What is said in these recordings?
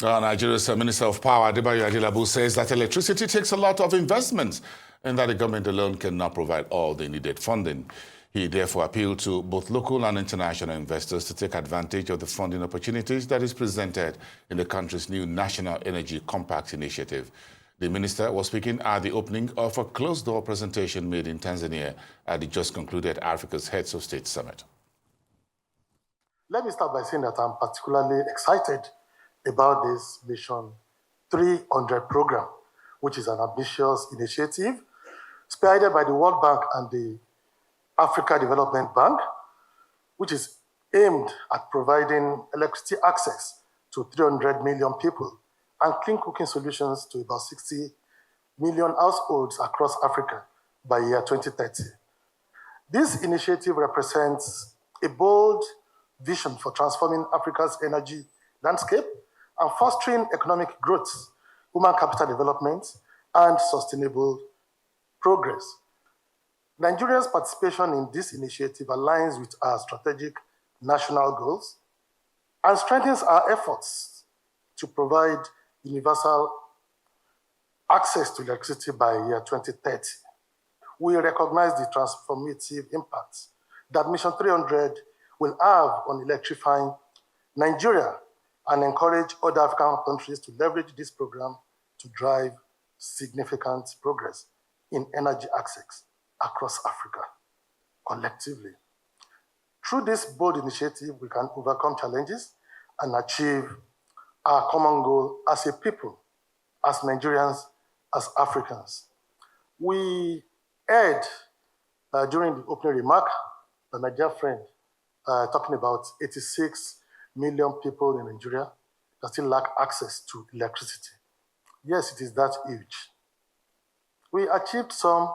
Nigeria's Minister of Power, Adebayo Adelabu, says that electricity takes a lot of investments and that the government alone cannot provide all the needed funding. He therefore appealed to both local and international investors to take advantage of the funding opportunities that is presented in the country's new National Energy Compact initiative. The minister was speaking at the opening of a closed-door presentation made in Tanzania at the just concluded Africa's Heads of State Summit. Let me start by saying that I'm particularly excited about this Mission 300 program, which is an ambitious initiative spearheaded by the World Bank and the Africa Development Bank, which is aimed at providing electricity access to 300 million people and clean cooking solutions to about 60 million households across Africa by year 2030. This initiative represents a bold vision for transforming Africa's energy landscape and fostering economic growth, human capital development, and sustainable progress. Nigeria's participation in this initiative aligns with our strategic national goals and strengthens our efforts to provide universal access to electricity by year 2030. We recognize the transformative impact that Mission 300 will have on electrifying Nigeria and encourage other African countries to leverage this program to drive significant progress in energy access across Africa collectively. Through this bold initiative, we can overcome challenges and achieve our common goal as a people, as Nigerians, as Africans. We heard during the opening remark by my dear friend talking about 86 million people in Nigeria that still lack access to electricity. Yes, it is that huge. We achieved some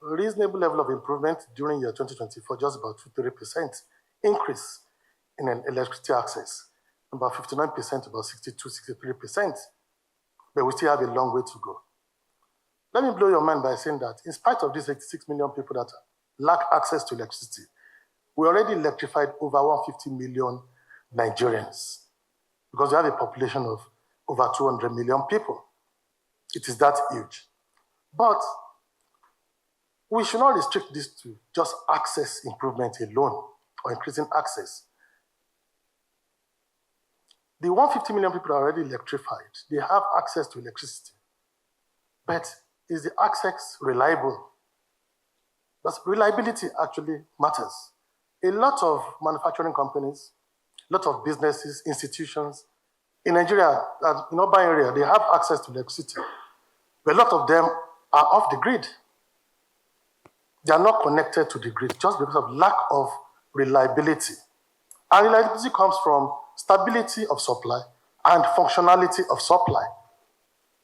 reasonable level of improvement during year 2024, just about 2-3% increase in electricity access, about 59%, about 62-63%, but we still have a long way to go. Let me blow your mind by saying that in spite of these 86 million people that lack access to electricity, we already electrified over 150 million Nigerians because we have a population of over 200 million people. It is that huge. But we should not restrict this to just access improvement alone or increasing access. The 150 million people are already electrified. They have access to electricity. But is the access reliable? Because reliability actually matters. A lot of manufacturing companies, a lot of businesses, institutions in Nigeria, in urban area, they have access to electricity. But a lot of them are off the grid. They are not connected to the grid just because of lack of reliability. And reliability comes from stability of supply and functionality of supply.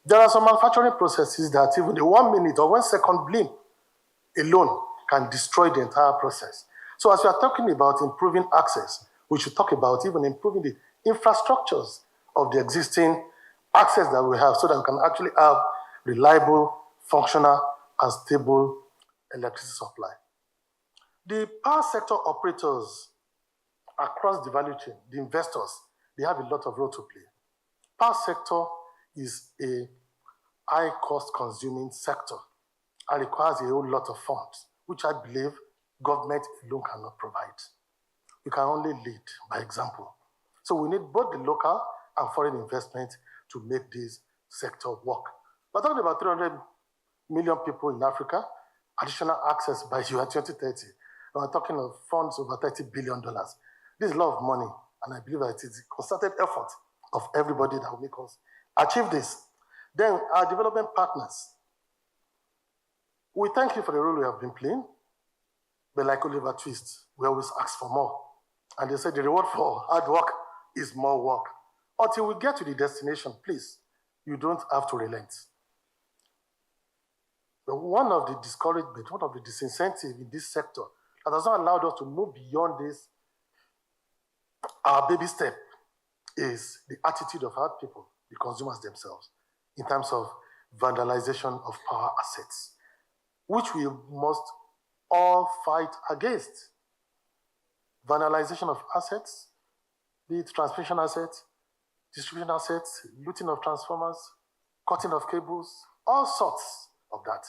There are some manufacturing processes that even a 1 minute or 1 second blip alone can destroy the entire process. So as we are talking about improving access, we should talk about even improving the infrastructures of the existing access that we have so that we can actually have reliable, functional, and stable electricity supply. The power sector operators across the value chain, the investors, they have a lot of role to play. Power sector is a high-cost consuming sector and requires a whole lot of funds, which I believe government alone cannot provide. We can only lead by example. So we need both the local and foreign investment to make this sector work. We're talking about 300 million people in Africa, additional access by year 2030. And we're talking of funds over $30 billion. This is a lot of money, and I believe that it is a concerted effort of everybody that will make us achieve this. Then our development partners, we thank you for the role we have been playing, but like Oliver Twist, we always ask for more. And they said the reward for hard work is more work. Until we get to the destination, please, you don't have to relent. But one of the discouragement, one of the disincentives in this sector that has not allowed us to move beyond this, our baby step, is the attitude of our people, the consumers themselves, in terms of vandalization of power assets, which we must all fight against. Vandalization of assets, be it transmission assets, distributing assets, looting of transformers, cutting of cables, all sorts of that,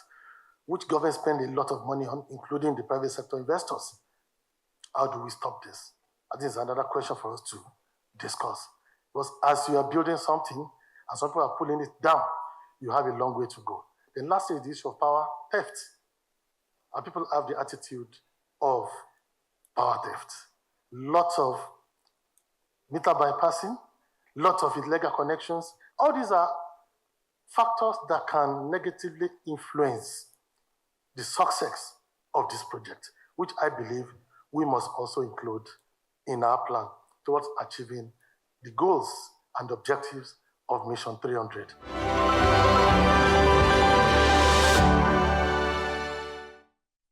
which government spend a lot of money on, including the private sector investors. How do we stop this? I think it's another question for us to discuss. Because as you are building something and some people are pulling it down, you have a long way to go. Then lastly, the issue of power theft. And people have the attitude of power theft. Lots of meter bypassing, lots of illegal connections. All these are factors that can negatively influence the success of this project, which I believe we must also include in our plan towards achieving the goals and objectives of Mission 300.